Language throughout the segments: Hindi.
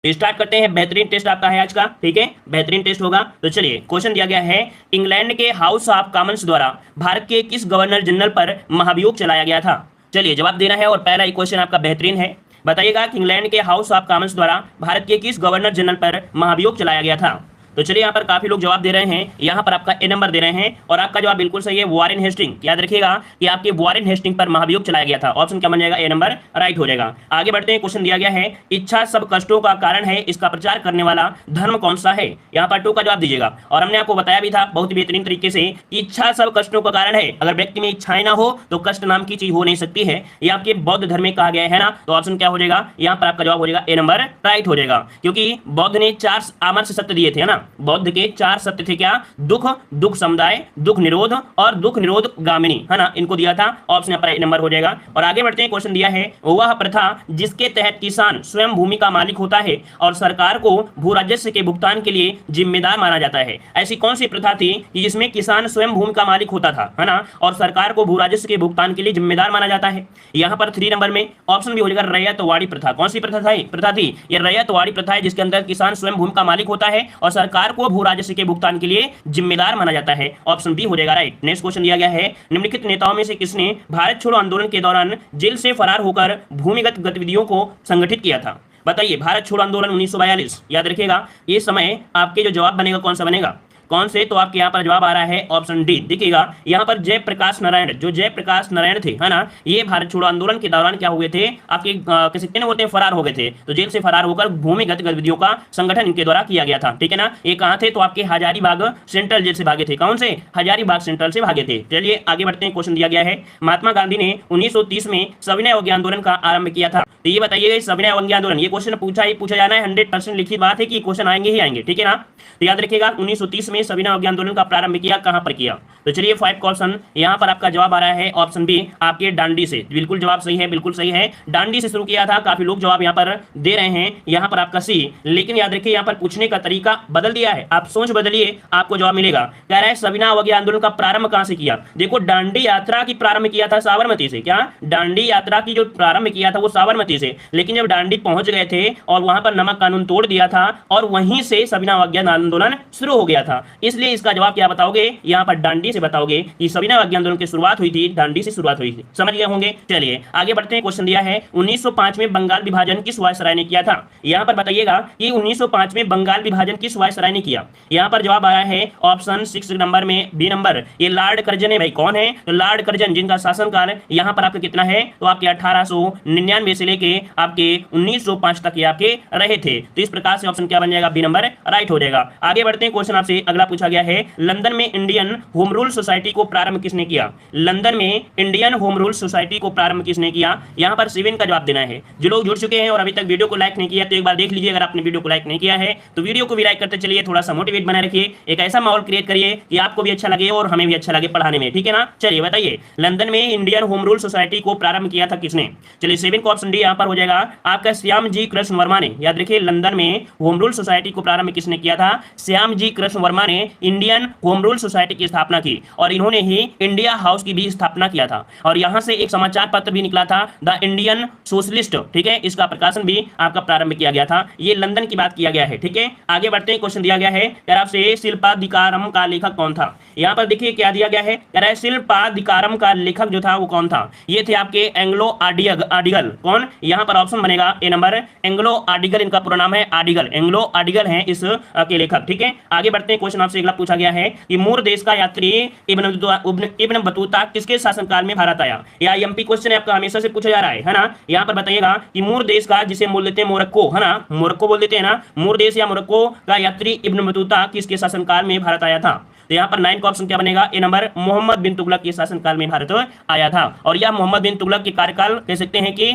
तो स्टार्ट करते हैं। बेहतरीन टेस्ट आपका है आज का, ठीक है, बेहतरीन टेस्ट होगा। तो चलिए, क्वेश्चन दिया गया है, इंग्लैंड के हाउस ऑफ कॉमन्स द्वारा भारत के किस गवर्नर जनरल पर महाभियोग चलाया गया था। चलिए जवाब देना है और पहला ही क्वेश्चन आपका बेहतरीन है। बताइएगा कि इंग्लैंड के हाउस ऑफ कॉमन्स द्वारा भारत के किस गवर्नर जनरल पर महाभियोग चलाया गया था। तो चलिए यहाँ पर काफी लोग जवाब दे रहे हैं, यहाँ पर आपका ए नंबर दे रहे हैं और आपका जवाब बिल्कुल सही है, वॉरेन हेस्टिंग। याद रखिएगा कि आपके वॉरेन हेस्टिंग पर महाभियोग चलाया गया था। ऑप्शन क्या बन जाएगा, ए नंबर राइट हो जाएगा। आगे बढ़ते हैं, क्वेश्चन दिया गया है, इच्छा सब कष्टों का कारण है, इसका प्रचार करने वाला धर्म कौन सा है। यहाँ पर 2 का जवाब दीजिएगा। और हमने आपको बताया भी था बहुत बेहतरीन तरीके से, इच्छा सब कष्टों का कारण है। अगर व्यक्ति में इच्छाएं ना हो तो कष्ट नाम की चीज हो नहीं सकती है। ये आपके बौद्ध धर्म में कहा गया है ना। तो ऑप्शन क्या हो जाएगा, यहाँ पर आपका जवाब हो जाएगा ए नंबर राइट हो जाएगा। क्योंकि बौद्ध ने 4 आमर्ष सत्य दिए थे ना। बौद्ध के 4 सत्य थे क्या, दुख, दुख समुदाय, दुख निरोध और दुख निरोध गामिनी, है ना, इनको दिया था। ऑप्शन पर ए नंबर हो जाएगा। और आगे बढ़ते हैं, क्वेश्चन दिया है, वह प्रथा जिसके तहत किसान स्वयं भूमि का मालिक होता है और सरकार को भू राजस्व के भुगतान के लिए जिम्मेदार माना जाता है। ऐसी कौन सी प्रथा थी कि जिसमें किसान स्वयं भूमि का मालिक होता था, है ना, और सरकार को भू राजस्व के भुगतान के लिए जिम्मेदार माना जाता है। यहाँ पर 3 नंबर में ऑप्शन भी हो जाएगा रैयतवाड़ी प्रथा। कौन सी प्रथा थी, ये रैयतवाड़ी प्रथा है, जिसके अंदर किसान स्वयं भूमि का मालिक होता है और सरकार को भू राजस्व के भुगतान के लिए जिम्मेदार माना जाता है। ऑप्शन बी हो जाएगा राइट। नेक्स्ट क्वेश्चन दिया गया है, निम्नलिखित नेताओं में से किसने भारत छोड़ो आंदोलन के दौरान जेल से फरार होकर भूमिगत गतिविधियों को संगठित किया था। बताइए, भारत छोड़ो आंदोलन 1942, याद रखिएगा ये समय आपके जो जवाब बनेगा कौन सा बनेगा, कौन से, तो आपके यहाँ पर जवाब आ रहा है ऑप्शन डी। देखिएगा यहाँ पर जयप्रकाश नारायण, जो जयप्रकाश नारायण थे, है ना, ये भारत छोड़ो आंदोलन के दौरान क्या हुए थे, आपके कह सकते हैं बोलते हैं फरार हो गए थे। तो जेल से फरार होकर भूमिगत गतिविधियों का संगठन इनके द्वारा किया गया था, ठीक है ना। ये कहाँ थे, तो आपके हजारीबाग सेंट्रल जेल से भागे थे। कौन से, हजारीबाग सेंट्रल से भागे थे। चलिए आगे बढ़ते हैं, क्वेश्चन दिया गया है, महात्मा गांधी ने 1930 में सविनय अवज्ञा आंदोलन का आरंभ किया था। तो ये बताइएगा सविनय अवज्ञा आंदोलन, ये क्वेश्चन पूछा जाना है, 100% लिखित बात है कि क्वेश्चन आएंगे ही आएंगे, ठीक है ना। तो याद रखिएगा 1930 में सविनय अवज्ञा आंदोलन का प्रारंभ किया, कहां पर किया। तो चलिए 5 का ऑप्शन यहां पर आपका जवाब आ रहा है ऑप्शन बी, आपके डांडी से। बिल्कुल जवाब सही है, बिल्कुल सही है, डांडी से शुरू किया था। काफी लोग जवाब यहां पर दे रहे हैं, यहां पर आपका सी। लेकिन याद रखिए यहां पर पूछने का तरीका बदल दिया है, आप सोच बदलिए, आपको जवाब मिलेगा। कह रहा है सविनय अवज्ञा आंदोलन का प्रारंभ कहां से किया। देखो दांडी यात्रा की प्रारंभ किया था साबरमती से। क्या, दांडी यात्रा की जो प्रारंभ किया था वो साबरमती से, लेकिन जब दांडी पहुंच गए थे और वहां पर नमक कानून तोड़ दिया था और वहीं से सविनय अवज्ञा आंदोलन शुरू हो गया था। इसलिए इसका जवाब क्या बताओगे, यहाँ पर डांडी से बताओगे कि सविनय अवज्ञा आंदोलन की शुरुआत हुई थी, डांडी से शुरुआत हुई थी। समझ गए होंगे। चलिए आगे बढ़ते हैं, क्वेश्चन दिया है 1905 में बंगाल विभाजन किस वायसराय ने किया था। यहाँ पर बताइएगा कि 1905 में बंगाल विभाजन किस वायसराय ने किया। यहाँ पर जवाब आया है ऑप्शन 6 नंबर में बी नंबर, ये लॉर्ड कर्जन है। भाई कौन है, तो लॉर्ड कर्जन, जिनका शासनकाल यहाँ पर आपका कितना है, तो आपके 1899 से लेके आपके 1905 तक ये आपके रहे थे। तो इस प्रकार से ऑप्शन क्या बन जाएगा, बी नंबर राइट हो जाएगा। आगे बढ़ते हैं, क्वेश्चन आपसे अगला पूछा गया है, लंदन में इंडियन होम रूल सोसाइटी को प्रारंभ किसने किया। लंदन में इंडियन होम रूल सोसाइटी को प्रारंभ किसने किया। यहाँ पर 7 का जवाब देना है। जो लोग जुड़ चुके हैं और अभी तक वीडियो को लाइक नहीं किया तो एक बार देख लीजिए। अगर आपने वीडियो को लाइक नहीं किया है तो वीडियो को भी लाइक करते चलिए, थोड़ा सा मोटिवेट बनाए रखिए, एक ऐसा माहौल क्रिएट करिए कि आपको भी अच्छा लगे और हमें भी अच्छा लगे पढ़ाने में, ठीक है ना। चलिए बताइए, लंदन में इंडियन होम रूल सोसाइटी को प्रारंभ किया था किसने। चलिए 7 का ऑप्शन डी यहाँ पर हो जाएगा आपका श्याम जी कृष्ण वर्मा ने। याद रखिए लंदन में होम रूल सोसाइटी को प्रारंभ किसने किया था, श्याम जी कृष्ण वर्मा ने इंडियन होम रूल सोसाइटी की स्थापना की और इन्होंने ही इंडिया हाउस की भी स्थापना किया था। और यहां से एक समाचार पत्र भी निकला था, द इंडियन सोशलिस्ट, ठीक है, इसका प्रकाशन भी आपका प्रारंभ किया गया था। ये लंदन की बात किया गया है, ठीक है। आगे बढ़ते हैं, क्वेश्चन दिया गया है आपसे शिल्पाधिकारम का लेखक कौन था। यहाँ पर देखिए क्या दिया गया है, शिल्पाधिकारम का लेखक जो था वो कौन था, ये थे आपके एंग्लो आर्डिगल। कौन, यहाँ पर ऑप्शन बनेगा ए नंबर, एंग्लो आर्डिगल, इनका पूरा नाम है आर्डिगल, एंग्लो आर्डिगल है इस के लेखक, ठीक है। आगे बढ़ते हैं, क्वेश्चन आपसे अगला पूछा गया है कि मूर देश का यात्री इब्न बतूता किसके शासनकाल में भारत आया। या एमपी क्वेश्चन है आपका, हमेशा से पूछा जा रहा है ना। यहाँ पर बताइएगा कि मूर देश का, जिसे बोल देते हैं मोरक्को, है ना, मोरक्को बोल देते हैं ना, मूर देश या मोरक्को का यात्री इब्न बतूता किसके शासनकाल में भारत आया था। तो यहाँ पर 9 का ऑप्शन क्या बनेगा, ए नंबर, मोहम्मद बिन तुगलक के शासनकाल में भारत आया था। और यह मोहम्मद बिन तुगलक के कार्यकाल कह सकते हैं कि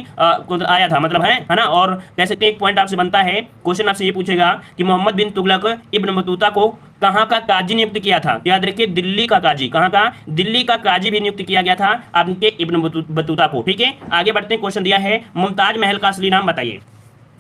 आया था, मतलब है ना। और कह सकते हैं एक पॉइंट आपसे बनता है, क्वेश्चन आपसे ये पूछेगा कि मोहम्मद बिन तुगलक इब्न बतूता को कहां का काजी नियुक्त किया था। याद रखिए दिल्ली का काजी, कहां का, दिल्ली का काजी भी नियुक्त किया गया था आपके इब्न बतूता को, ठीक है। आगे बढ़ते हैं, क्वेश्चन दिया है मुमताज महल का असली नाम बताइए।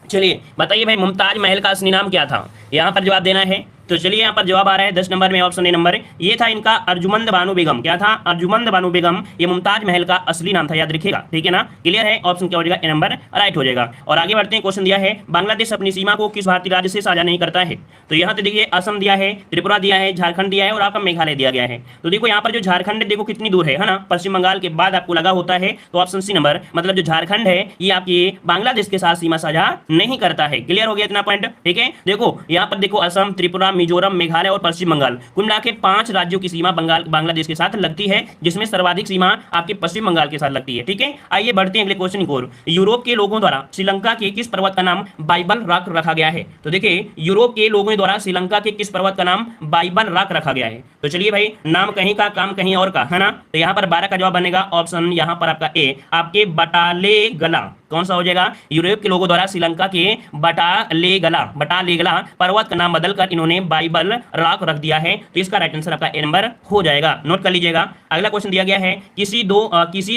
चलिए बताइए भाई, मुमताज महल का असली नाम क्या था। यहाँ पर जवाब देना है, तो चलिए यहाँ पर जवाब आ रहा है 10 नंबर में ऑप्शन ए नंबर। ये था इनका अर्जुमंद बानो बेगम। क्या था? अर्जुमंद बानो बेगम। ये मुमताज महल का असली नाम था, याद रखिएगा, ठीक है ना। क्लियर है? ऑप्शन क्या हो जाएगा? ए नंबर राइट हो जाएगा। और आगे बढ़ते हैं, क्वेश्चन दिया है बांग्लादेश अपनी सीमा को किस भारतीय राज्य से साझा नहीं करता है। तो यहाँ तो देखिए असम दिया है, त्रिपुरा दिया है, झारखंड दिया है और आपका मेघालय दिया गया है। तो देखो यहाँ पर जो झारखंड देखो कितनी दूर है ना, पश्चिम बंगाल के बाद आपको लगा होता है। तो ऑप्शन सी नंबर, मतलब जो झारखंड है ये आपकी बांग्लादेश के साथ सीमा साझा नहीं करता है। क्लियर हो गया इतना पॉइंट, ठीक है। देखो यहाँ पर देखो असम, त्रिपुरा, मिजोरम, मेघालय और पश्चिम बंगाल, कुल मिला के 5 राज्यों की सीमा बांग्लादेश के साथ लगती है, जिसमें सर्वाधिक सीमा आपके पश्चिम बंगाल के साथ लगती है, ठीक है। आइए बढ़ते हैं अगले क्वेश्चन की ओर। यूरोप के लोगों द्वारा श्रीलंका के किस पर्वत का नाम बाइबल रॉक रखा गया है। तो देखिए यूरोप के लोगों द्वारा श्रीलंका के किस पर्वत का नाम बाइबल रॉक रखा गया है। तो चलिए भाई, नाम कहीं का काम कहीं और का, है ना। तो यहाँ पर 12 का जवाब बनेगा ऑप्शन यहाँ पर आपका ए, आपके बटालेगला। कौन सा हो जाएगा? यूरोप के लोगों द्वारा श्रीलंका के बटालेगला पर्वत का नाम बदलकर इन्होंने बाइबल रॉक रख दिया है। तो इसका राइट आंसर आपका ए नंबर हो जाएगा, नोट कर लीजिएगा। अगला क्वेश्चन दिया गया है किसी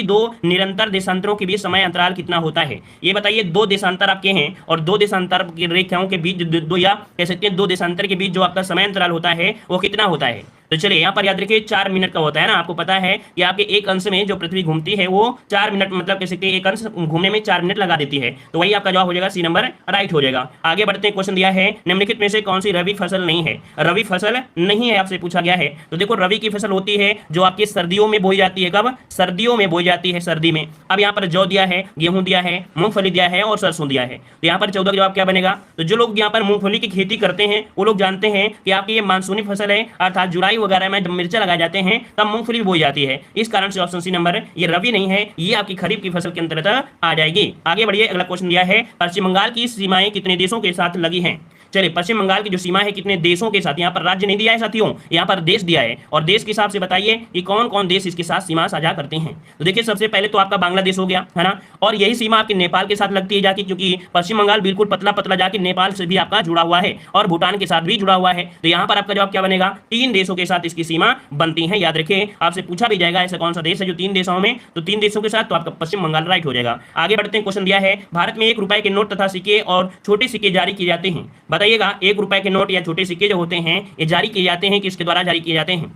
दो निरंतर देशांतरों के बीच समय अंतराल कितना होता है। ये बताइए, 2 देशांतर आपके हैं और 2 देशांतर की रेखाओं के बीच दो या कह सकते हैं 2 देशांतर के बीच जो आपका समय अंतराल होता है वो कितना होता है। तो चलिए यहाँ पर याद रखिए 4 मिनट का होता है ना। आपको पता है कि आपके एक अंश में जो पृथ्वी घूमती है वो 4 मिनट, मतलब कह सकते हैं एक अंश घूमने में 4 मिनट लगा देती है। तो वही आपका जवाब हो जाएगा, सी नंबर राइट हो जाएगा। आगे बढ़ते हैं, क्वेश्चन दिया है निम्नलिखित में से कौन सी रबी फसल नहीं है। रबी फसल नहीं है आपसे पूछा गया है। तो देखो रबी की फसल होती है जो आपकी सर्दियों में बोई जाती है। कब? सर्दियों में बोई जाती है, सर्दी में। अब यहाँ पर जौ दिया है, गेहूं दिया है, मूंगफली दिया है और सरसों दिया है। तो यहाँ पर 14 का जवाब क्या बनेगा? तो जो लोग यहाँ पर मूंगफली की खेती करते हैं वो लोग जानते हैं कि आपकी ये मानसूनी फसल है, अर्थात जुलाई वगैरह में जब लगाए जाते हैं तब मूंगफली बोई जाती है। इस कारण से ऑप्शन सी नंबर, ये रबी नहीं है, ये आपकी खरीफ की फसल के अंतर्गत आ जाएगी। आगे बढ़िए, अगला क्वेश्चन दिया है पश्चिम बंगाल की सीमाएं कितने देशों के साथ लगी हैं। चलिए, पश्चिम बंगाल की जो सीमा है कितने देशों के साथ, यहाँ पर राज्य नहीं दिया है साथियों, यहाँ पर देश दिया है। और देश के हिसाब से बताइए कि कौन कौन देश इसके साथ सीमा साझा करते हैं। तो देखिए सबसे पहले तो आपका बांग्लादेश हो गया, है ना। और यही सीमा आपके नेपाल के साथ लगती है जाके, क्योंकि पश्चिम बंगाल बिल्कुल पतला पतला जाके नेपाल से भी आपका जुड़ा हुआ है और भूटान के साथ भी जुड़ा हुआ है। तो यहाँ पर आपका जवाब क्या बनेगा? 3 देशों के साथ इसकी सीमा बनती है। याद रखिए, आपसे पूछा भी जाएगा ऐसा कौन सा देश है जो 3 देशों में, तो 3 देशों के साथ तो आपका पश्चिम बंगाल राइट हो जाएगा। आगे बढ़ते हैं, क्वेश्चन दिया है भारत में 1 रुपए के नोट तथा सिक्के और छोटे सिक्के जारी किए जाते हैं। बताइएगा 1 रुपए के नोट या छोटे सिक्के जो होते हैं ये जारी किए जाते हैं, किसके द्वारा जारी किए जाते हैं।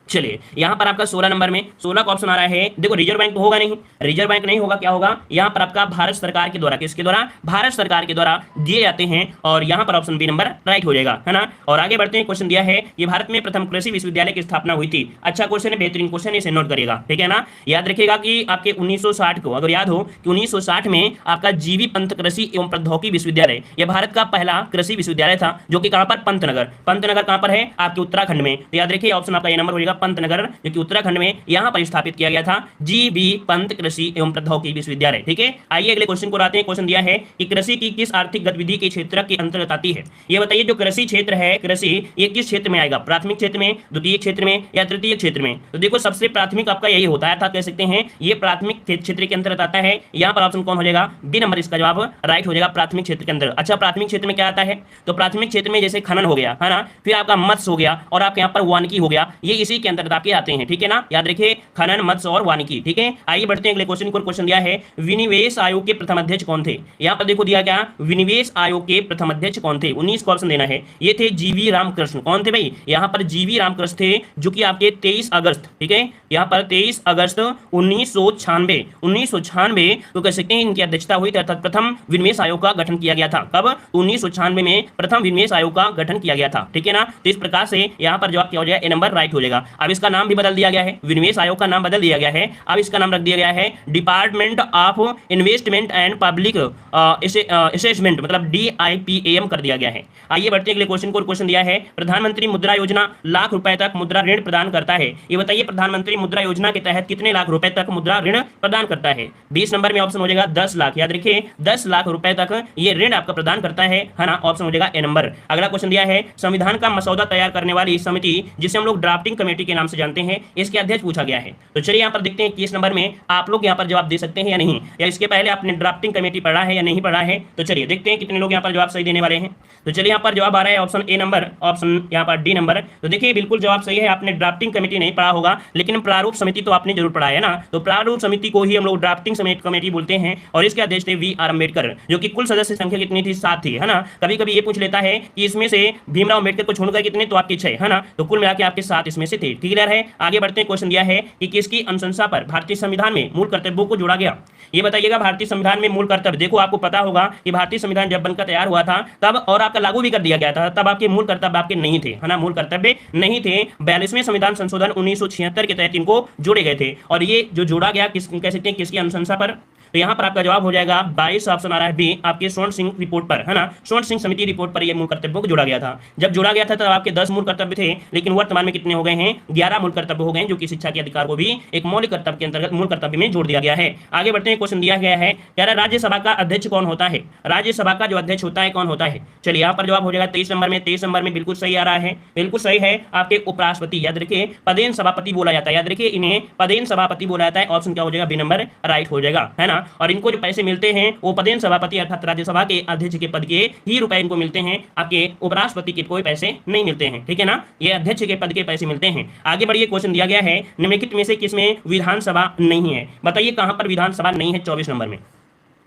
चलिए यहाँ पर आपका 16 नंबर में 16 का ऑप्शन आ रहा है। देखो रिजर्व बैंक तो होगा नहीं, रिजर्व बैंक नहीं होगा, क्या होगा यहाँ पर आपका भारत सरकार के द्वारा, किसके द्वारा? भारत सरकार के द्वारा दिए जाते हैं। और यहाँ पर ऑप्शन बी नंबर राइट हो जाएगा, है ना। और आगे बढ़ते हैं, क्वेश्चन दिया है ये भारत में प्रथम कृषि विश्वविद्यालय की स्थापना हुई थी। अच्छा क्वेश्चन है, बेहतरीन क्वेश्चन, इसे नोट करिएगा, ठीक है ना। याद रखिएगा कि आपके 1960 को, अगर याद हो कि 1960 में आपका जीवी पंत कृषि एवं प्रौद्योगिकी विश्वविद्यालय, यह भारत का पहला कृषि विश्वविद्यालय था, जो कि कहाँ पर? पंतनगर। पंतनगर कहाँ पर है? आपके उत्तराखंड में। तो याद रखिए ऑप्शन आपका ये नंबर हो जाएगा पंतनगर, जो उत्तराखंड में यहाँ पर स्थापित किया गया था जीबी पंत कृषि एवं प्रौद्योगिकी विश्वविद्यालय, ठीक है। आइए अगले क्वेश्चन को आते हैं। क्वेश्चन दिया है कि कृषि की किस आर्थिक गतिविधि के क्षेत्र के अंतर्गत आती है। ये बताइए जो कृषि क्षेत्र है, कृषि ये किस क्षेत्र में आएगा? प्राथमिक क्षेत्र में, द्वितीय क्षेत्र में या तृतीय क्षेत्र में? तो देखो सबसे प्राथमिक आपका यही होता है, अर्थात कह सकते हैं ये प्राथमिक क्षेत्र के अंतर्गत आता है। यहाँ पर ऑप्शन कौन हो जाएगा? बी नंबर इसका जवाब राइट हो जाएगा, प्राथमिक क्षेत्र के अंदर। अच्छा, प्राथमिक क्षेत्र में क्या आता है? तो प्राथमिक क्षेत्र में जैसे खनन हो गया, है ना, फिर आपका मत्स्य हो गया और आपके यहाँ पर वानिकी हो गया, ये इसी के अंतर्गत आपके आते हैं, ठीक है ना। याद रखिए खनन, मत्स्य और वानिकी, ठीक है। आइए बढ़ते हैं अगले क्वेश्चन को। क्वेश्चन दिया है विनिवेश आयोग के प्रथम अध्यक्ष कौन थे। यहाँ पर देखो दिया गया विनिवेश आयोग के प्रथम अध्यक्ष कौन थे, 19 को ऑप्शन देना है। ये थे जीवी रामकृष्ण। कौन थे भाई? यहाँ पर जीवी रामकृष्ण थे, जो कि आपके 23 अगस्त, ठीक है, यहाँ पर 23 अगस्त 1996 तो कह सकते हैं इनकी अध्यक्षता हुई थी, अर्थात प्रथम विनिवेश आयोग का गठन किया गया था। कब? 1996 में प्रथम विनिवेश आयोग का गठन किया गया था, ठीक है ना। तो इस प्रकार से यहाँ पर जवाब क्या हो जाएगा? ए नंबर राइट हो जाएगा। अब इसका नाम भी बदल दिया गया है, विनिवेश आयोग का नाम बदल दिया गया है। अब इसका नाम रख दिया गया है department of investment and public assessment, मतलब DIPAM कर दिया गया है। आइए बढ़ते हैं अगले क्वेश्चन को। क्वेश्चन दिया है प्रधानमंत्री मुद्रा योजना लाख रुपए तक मुद्रा ऋण प्रदान करता है। ये बताइए प्रधानमंत्री मुद्रा योजना के तहत कितने लाख रुपए तक मुद्रा ऋण प्रदान करता है। 20 नंबर में ऑप्शन हो जाएगा 10 लाख। याद रखिए 10 लाख रुपए तक ये ऋण आपका प्रदान करता है ना। ऑप्शन हो जाएगा ए नंबर। अगला क्वेश्चन दिया है संविधान का मसौदा तैयार करने वाली समिति, जिसे हम लोग ड्राफ्टिंग कमेटी के नाम से जानते हैं, इसके अध्यक्ष पूछा गया है। तो चलिए यहाँ पर देखते हैं कि इस नंबर में आप लोग यहाँ पर जवाब दे सकते हैं या नहीं, या इसके पहले आपने ड्राफ्टिंग कमेटी पढ़ा है या नहीं पढ़ा है। तो चलिए देखते हैं कितने लोग यहाँ पर जवाब सही देने वाले हैं। तो चलिए यहाँ पर जवाब आ रहा है ऑप्शन ए नंबर, ऑप्शन यहाँ पर डी नंबर। तो देखिए बिल्कुल जवाब सही है, आपने ड्राफ्टिंग कमेटी नहीं पढ़ा होगा, लेकिन प्रारूप समिति तो आपने जरूर पढ़ा है ना, तो प्रारूप समिति को ही हम लोग ड्राफ्टिंग कमेटी बोलते हैं और इसके अध्यक्ष थे वी आर अम्बेडकर, जो कि कुल सदस्य संख्या कितनी थी? 7 थी, है ना। कभी कभी ये पूछ लेता है कि इसमें से भीमराव अम्बेडकर को छोड़कर कितने, तो आपके 6, है ना। तो कुल मिला के आपके 7 इसमें से थे। क्लियर है? आगे बढ़ते हैं। क्वेश्चन दिया है कि किसकी अनुशंसा पर भारतीय संविधान में मूल कर्तव्यों को जोड़ा गया? ये बताइएगा भारतीय संविधान में मूल कर्तव्य। देखो आपको पता होगा कि भारतीय संविधान जब बनकर तैयार हुआ था तब और आपका लागू भी कर दिया गया था, तब आपके मूल कर्तव्य आपके नहीं थे, है ना, मूल कर्तव्य नहीं थे। 42वें संविधान संशोधन 1976 के तहत इनको जोड़े गए थे और ये जो जोड़ा गया किस कह सकते हैं किसकी अनुशंसा पर? तो यहाँ पर आपका जवाब हो जाएगा 22 ऑप्शन आ रहा है बी, आपके स्वर्ण सिंह रिपोर्ट पर, है ना। स्वर्ण सिंह समिति रिपोर्ट पर ये मूल कर्तव्यों को जोड़ा गया था। जब जोड़ा गया था तब आपके 10 मूल कर्तव्य थे, लेकिन वर्तमान में कितने हो गए हैं? 11 मूल कर्तव्य हो गए हैं, जो कि शिक्षा के अधिकार को भी एक मौलिक कर्तव्य के अंतर्गत मूल कर्तव्य में जोड़ दिया गया है। आगे बढ़ते हैं। क्वेश्चन दिया गया है, कह रहा है राज्यसभा का अध्यक्ष कौन होता है? राज्यसभा का जो अध्यक्ष होता है कौन होता है? चलिए यहाँ पर जवाब हो जाएगा 23 नंबर में। 23 नंबर में बिल्कुल सही आ रहा है, बिल्कुल सही है। आपके उपराष्ट्रपति, याद रखिए पदेन सभापति बोला जाता है, याद रखिए इन्हें पदेन सभापति बोला जाता है। ऑप्शन क्या हो जाएगा? बी नंबर राइट हो जाएगा, है ना। और इनको जो पैसे मिलते हैं वो पदेन सभापति अर्थात राज्यसभा के अध्यक्ष के पद के ही रुपए इनको मिलते हैं, आपके उपराष्ट्रपति के कोई पैसे नहीं मिलते हैं, ठीक है ना। ये अध्यक्ष के पद के पैसे मिलते हैं। आगे बढ़िए। क्वेश्चन दिया गया है, निम्नलिखित में से किसमें विधानसभा नहीं है? बताइए कहां पर विधानसभा नहीं है 24 नंबर में।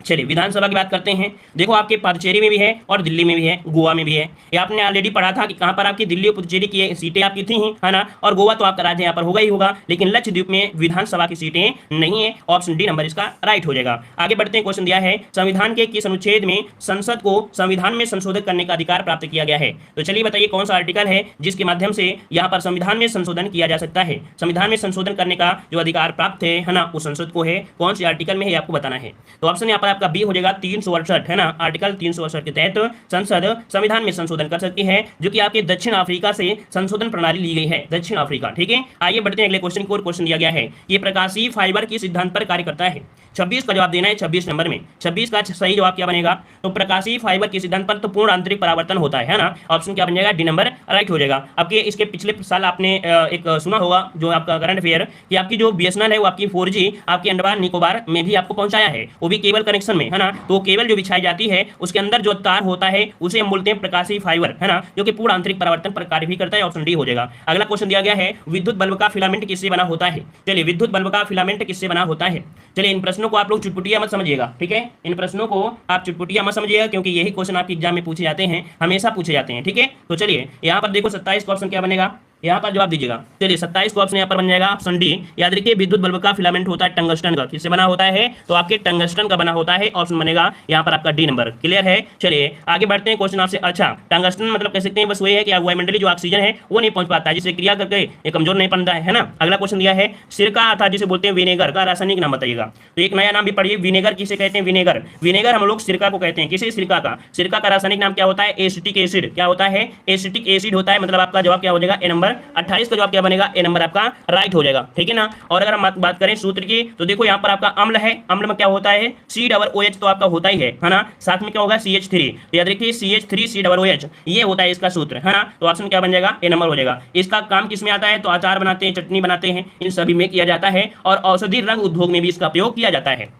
चलिए विधानसभा की बात करते हैं। देखो आपके पुडुचेरी में भी है और दिल्ली में भी है, गोवा में भी है। ये आपने ऑलरेडी पढ़ा था कि कहां पर आपकी दिल्ली और पुडुचेरी की सीटें आपकी थी, है ना, और गोवा तो आपका राज्य यहाँ पर होगा ही होगा, लेकिन लक्षद्वीप में विधानसभा की सीटें नहीं है। ऑप्शन डी नंबर इसका राइट हो जाएगा। आगे बढ़ते हैं। क्वेश्चन दिया है, संविधान के किस अनुच्छेद में संसद को संविधान में संशोधन करने का अधिकार प्राप्त किया गया है? तो चलिए बताइए कौन सा आर्टिकल है जिसके माध्यम से यहाँ पर संविधान में संशोधन किया जा सकता है? संविधान में संशोधन करने का जो अधिकार प्राप्त है ना, उस संसद को है। कौन सी आर्टिकल में है आपको बताना है। तो ऑप्शन यहाँ पर आपका बी हो जाएगा 368, है ना। आर्टिकल 368 के तहत संसद संविधान में संशोधन कर सकती है, जो कि आपके दक्षिण अफ्रीका से संशोधन प्रणाली ली गई है, दक्षिण अफ्रीका, ठीक है। आइए बढ़ते हैं अगले क्वेश्चन को। क्वेश्चन दिया गया है, ये प्रकाशीय फाइबर किस सिद्धांत पर कार्य करता है? 26 का जवाब देना है 26 नंबर में। 26 का सही जवाब क्या बनेगा? तो प्रकाशीय फाइबर के सिद्धांत पर तो पूर्ण आंतरिक परावर्तन होता है ना। ऑप्शन क्या बन जाएगा? डी नंबर राइट हो जाएगा। आपके इसके पिछले साल आपने एक सुना होगा जो आपका करंट अफेयर कि आपकी जो बीएसएनएल है वो आपकी 4G आपके अंडमान निकोबार में भी आपको पहुंचाया है, वो भी केबल कनेक्शन में, है ना। तो केबल जो बिछाई जाती है उसके अंदर जो तार होता है उसे हम बोलते हैं प्रकाशीय फाइबर, है ना, जो कि पूर्ण आंतरिक परावर्तन पर कार्य भी करता है। ऑप्शन डी हो जाएगा। अगला क्वेश्चन दिया गया है, विद्युत बल्ब का फिलामेंट किससे बना होता है? चलिए विद्युत बल्ब का फिलामेंट किससे बना होता है? चलिए इन प्रश्नों को आप लोग चुटपुटिया मत समझिएगा, ठीक है। इन प्रश्नों को आप चुटपुटिया मत समझिएगा, क्योंकि यही क्वेश्चन आपके एग्जाम में पूछे जाते हैं, हमेशा पूछे जाते हैं, ठीक है। तो चलिए यहाँ पर देखो 27 का ऑप्शन क्या बनेगा, यहाँ पर जवाब दीजिएगा। चलिए 27 को ऑप्शन यहाँ पर बन जाएगा ऑप्शन डी। याद रखिए विद्युत बल्ब का फिलामेंट होता है टंगस्टन का। किससे बना होता है? तो आपके टंगस्टन का बना होता है। ऑप्शन बनेगा यहाँ पर आपका डी नंबर। क्लियर है? चलिए आगे बढ़ते हैं। क्वेश्चन आपसे, अच्छा टंगस्टन मतलब कह सकते हैं बस वही है कि वायुमंडलीय जो ऑक्सीजन है वो नहीं पहुंच पाता है, जिससे क्रिया करके ये कमजोर नहीं बनता है ना। अगला क्वेश्चन दिया है, सिरका अर्थात जिसे बोलते हैं विनेगर का रासायनिक नाम बताइएगा। तो एक नया नाम भी पढ़िए, विनेगर किसे कहते हैं? विनेगर, विनेगर हम लोग सिरका को कहते हैं। किसे? सिरका का। सिरका का रासायनिक नाम क्या होता है? Acetic acid. क्या होता है? एसिटिक एसिड होता है। मतलब आपका जवाब क्या हो जाएगा? ए नंबर। 28 का जवाब क्या बनेगा? ए नंबर आपका राइट हो जाएगा, ठीक है ना। और अगर हम बात करें सूत्र की, तो देखो यहाँ पर आपका अम्ल है, अम्ल में क्या होता है? COOH तो आपका होता ही है ना। साथ में क्या होगा? CH3। याद रखिए CH3 COOH ये होता है इसका सूत्र, है ना। तो ऑप्शन क्या बन जाएगा? ए नंबर हो जाएगा। इसका काम किस में आता है? तो अचार बनाते हैं, चटनी बनाते हैं, इन सभी में किया जाता है और औषधि रंग उद्योग में भी इसका प्रयोग किया जाता है।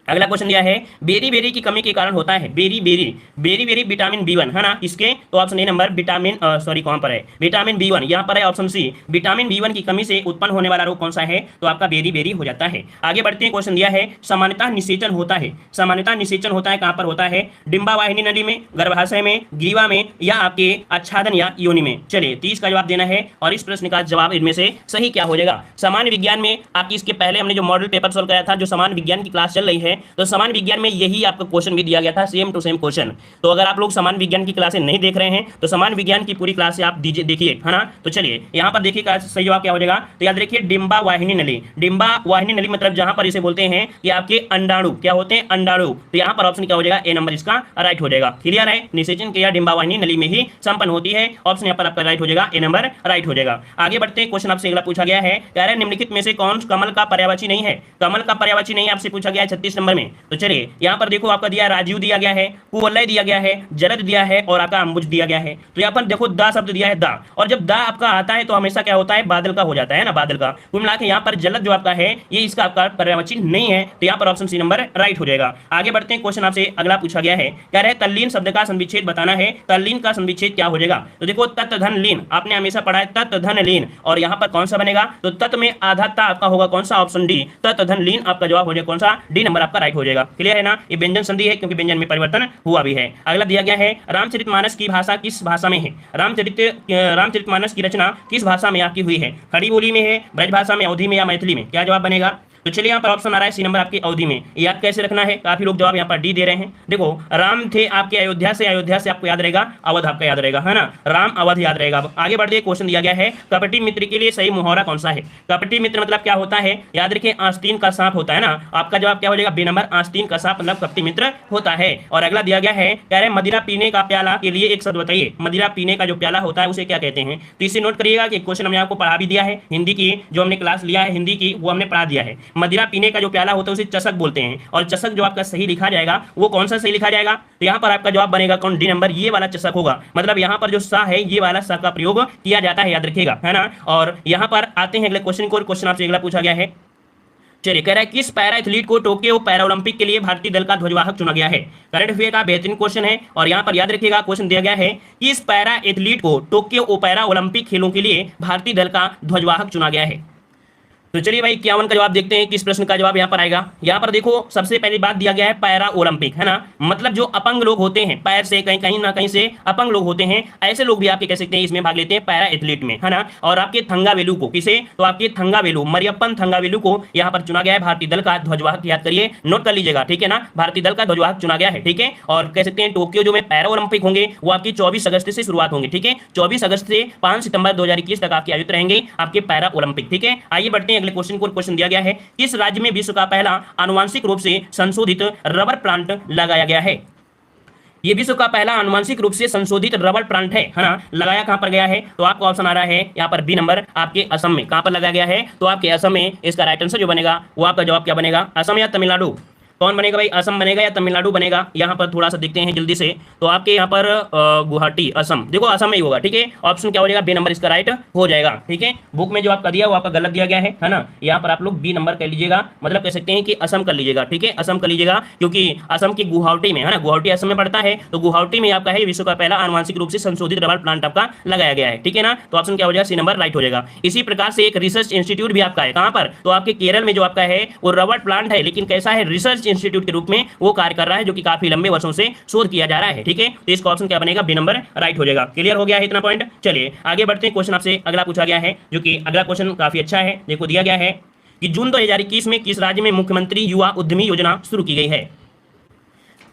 अगला क्वेश्चन दिया है, बेरी बेरी की कमी के कारण होता है। बेरी बेरी विटामिन B1, है ना। इसके तो ऑप्शन ए नंबर विटामिन कौन पर है? विटामिन B1 यहाँ पर है, ऑप्शन सी। विटामिन B1 की कमी से उत्पन्न होने वाला रोग कौन सा है? तो आपका बेरी बेरी हो जाता है। आगे बढ़ते हैं। क्वेश्चन दिया है, सामान्यतः निषेचन होता है। सामान्यतः निषेचन होता है कहाँ पर होता है? डिंबावाहिनी नली में, गर्भाशय में, ग्रीवा में, या आपके आच्छादन या योनि में। चलिए 30 का जवाब देना है और इस प्रश्न का जवाब इनमें से सही क्या हो जाएगा? सामान्य विज्ञान में आपकी इसके पहले हमने जो मॉडल पेपर सॉल्व कराया था, जो सामान्य विज्ञान की क्लास चल रही है, तो सामान्य विज्ञान में यही आपका क्वेश्चन भी दिया गया था, सेम टू सेम क्वेश्चन। तो अगर आप लोग सामान्य विज्ञान की क्लासें नहीं देख रहे हैं तो सामान्य विज्ञान की पूरी क्लास आप देखिए, है ना। तो चलिए यहाँ पर देखिए सही जवाब क्या हो जाएगा। तो याद रखिए डिंबा वाहिनी नली। डिंबा वाहिनी नली मतलब जहां पर इसे बोलते हैं कि आपके अंडाणु, क्या होते हैं? अंडाणु। तो यहाँ पर ऑप्शन क्या हो जाएगा? ए नंबर इसका राइट हो जाएगा। क्लियर है? निषेचन क्रिया डिंबा वाहिनी नली में ही संपन्न होती है। ऑप्शन यहाँ पर आपका राइट हो जाएगा, ए नंबर राइट हो जाएगा। आगे बढ़ते हैं। क्वेश्चन आपसे अगला पूछा गया है, कह रहे निम्नलिखित में से कौन कमल का पर्यायवाची नहीं है? कमल का पर्यायवाची नहीं आपसे पूछा गया है 36 नंबर में। तो चलिए यहाँ पर देखो आपका दिया राजीव दिया गया है, कुवलय दिया गया है, जरद दिया है और आपका अंबुज दिया गया है। तो यहाँ पर देखो दा शब्द दिया है दा, और जब दा आपका आता है तो हमेशा क्या होता है, बादल का हो जाता है ना, बादल का। कुल मिला के यहाँ पर जलद जो आपका है ये इसका आपका पर्यायवाची नहीं है, तो यहाँ पर ऑप्शन सी नंबर राइट हो जाएगा। आगे बढ़ते हैं, क्वेश्चन आपसे अगला पूछा गया है, कह रहे तल्लीन शब्द का संविच्छेद बताना है। तल्लीन का संविच्छेद क्या हो जाएगा? तो देखो तत् धन लीन, आपने हमेशा पढ़ा है तत् धन लीन, और यहाँ पर कौन सा बनेगा? तो तत् में आधा ता आपका होगा कौन सा? ऑप्शन डी, तत् धन लीन आपका जवाब हो जाएगा कौन सा? डी नंबर आपका राइट हो जाएगा। क्लियर है ना? ये व्यंजन संधि है क्योंकि व्यंजन में परिवर्तन हुआ भी है। अगला दिया गया है रामचरितमानस की भाषा किस भाषा में है? रामचरितमानस की रचना किस भाषा में आपकी हुई है? खड़ी बोली में है, ब्रज भाषा में, अवधी में या मैथिली में? क्या जवाब बनेगा? तो चलिए यहाँ पर ऑप्शन आ रहा है सी नंबर आपकी अवधि में। याद कैसे रखना है? काफी लोग जवाब यहाँ पर डी दे रहे हैं। देखो राम थे आपके अयोध्या से, अयोध्या से आपको याद रहेगा अवध, आपका याद रहेगा है ना, राम अवध याद रहेगा। आगे बढ़ते क्वेश्चन दिया गया है कपटी मित्र के लिए सही मुहावरा कौन सा है? कपटी मित्र मतलब क्या होता है? याद रखिए आस्तीन का सांप होता है ना, आपका जवाब क्या हो जाएगा? बी नंबर, आस्तीन का सांप मतलब कपटी मित्र होता है। और अगला दिया गया है, कह रहे मदिरा पीने का प्याला के लिए एक शब्द बताइए। मदिरा पीने का जो प्याला होता है उसे क्या कहते हैं? तो इसे नोट करिएगा कि क्वेश्चन हमने आपको पढ़ा भी दिया है, हिंदी की जो हमने क्लास लिया है हिंदी की वो हमने पढ़ा दिया है। मदिरा पीने का जो प्याला होता है उसे चषक बोलते हैं, और चषक जो आपका सही लिखा जाएगा वो कौन सा सही लिखा जाएगा? तो यहाँ पर आपका जवाब बनेगा कौन? डी नंबर, ये वाला चषक होगा। मतलब यहाँ पर जो सा है ये वाला सा का प्रयोग किया जाता है, याद रखिएगा है ना। और यहाँ पर आते हैं अगले क्वेश्चन को। क्वेश्चन आपसे अगला पूछा गया है, चलिए कह रहा है किस पैरा एथलीट को टोक्यो पैरा ओलंपिक के लिए भारतीय दल का ध्वजवाहक चुना गया है? करंट अफेयर का बेहतरीन क्वेश्चन है, और यहाँ पर याद रखिएगा क्वेश्चन दिया गया है किस पैरा एथलीट को टोक्यो पैरा ओलंपिक खेलों के लिए भारतीय दल का ध्वजवाहक चुना गया है? तो चलिए भाई 51 का जवाब देखते हैं, किस प्रश्न का जवाब यहाँ पर आएगा। यहाँ पर देखो सबसे पहली बात दिया गया है पैरा ओलंपिक है ना, मतलब जो अपंग लोग होते हैं, पैर से कहीं ना कहीं से अपंग लोग होते हैं, ऐसे लोग भी आपके कह सकते हैं इसमें भाग लेते हैं पैरा एथलीट में है ना। और आपके थंगावेलु को, किसे? तो आपके थंगावेलु, मरियप्पन थंगावेलु को यहाँ पर चुना गया है भारतीय दल का ध्वजवाहक। याद करिए, नोट कर लीजिएगा ठीक है ना, भारतीय दल का ध्वजवाहक चुना गया है ठीक है। और कह सकते हैं टोक्यो जो में पैरा ओलंपिक होंगे वो आपकी 24 अगस्त से शुरुआत होंगे ठीक है, 24 अगस्त से 5 सितंबर 2021 तक आपके आयोजित रहेंगे आपके पैरा ओलंपिक ठीक है। आइए बढ़ते हैं अगले क्वेश्चन को। क्वेश्चन दिया गया है किस राज्य में विश्व का पहला आनुवांशिक रूप से संशोधित रबर प्लांट लगाया गया है? ये विश्व का पहला आनुवांशिक रूप से संशोधित रबर प्लांट है ना, लगाया कहां पर गया है? तो आपको ऑप्शन आ रहा है यहाँ पर बी नंबर, आपके असम में। कहां पर लगाया गया है? तो आपके असम में। इसका राइट आंसर जो बनेगा वो आपका जवाब क्या बनेगा? असम या तमिलनाडु? कौन बनेगा भाई? असम बनेगा या तमिलनाडु बनेगा? यहाँ पर थोड़ा सा देखते हैं जल्दी से। तो आपके यहाँ पर गुवाहाटी, असम, देखो असम में ही होगा ठीक है। ऑप्शन क्या हो जाएगा? बी नंबर इसका राइट हो जाएगा ठीक है। बुक में जो आपका दिया वो आपका गलत दिया गया है ना, यहाँ पर आप लोग बी नंबर कर लीजिएगा, मतलब कह सकते हैं कि असम कर लीजिएगा ठीक है, असम कर लीजिएगा, क्योंकि असम की गुवाहाटी में है ना, गुवाहाटी असम में पड़ता है, तो गुवाहाटी में आपका है विश्व का पहला आनुवांशिक रूप से संशोधित रबर प्लांट आपका लगाया गया है ठीक है ना। तो ऑप्शन क्या हो जाएगा? सी नंबर राइट हो जाएगा। इसी प्रकार से एक रिसर्च इंस्टीट्यूट भी आपका है, कहाँ पर? तो आपके केरल में जो आपका है वो रबर प्लांट है, लेकिन कैसा है? रिसर्च इंस्टीट्यूट के रूप में वो कार्य कर रहा है, जो कि काफी लंबे वर्षों से शोध किया जा रहा है ठीक है। तो इसका ऑप्शन क्या बनेगा? बी नंबर राइट हो जाएगा। क्लियर हो गया है इतना पॉइंट? चलिए आगे बढ़ते हैं। क्वेश्चन आपसे अगला पूछा गया है, जो कि अगला क्वेश्चन काफी अच्छा है। देखो दिया गया है कि जून 2021 में किस राज्य में मुख्यमंत्री युवा उद्यमी योजना शुरू की गई है?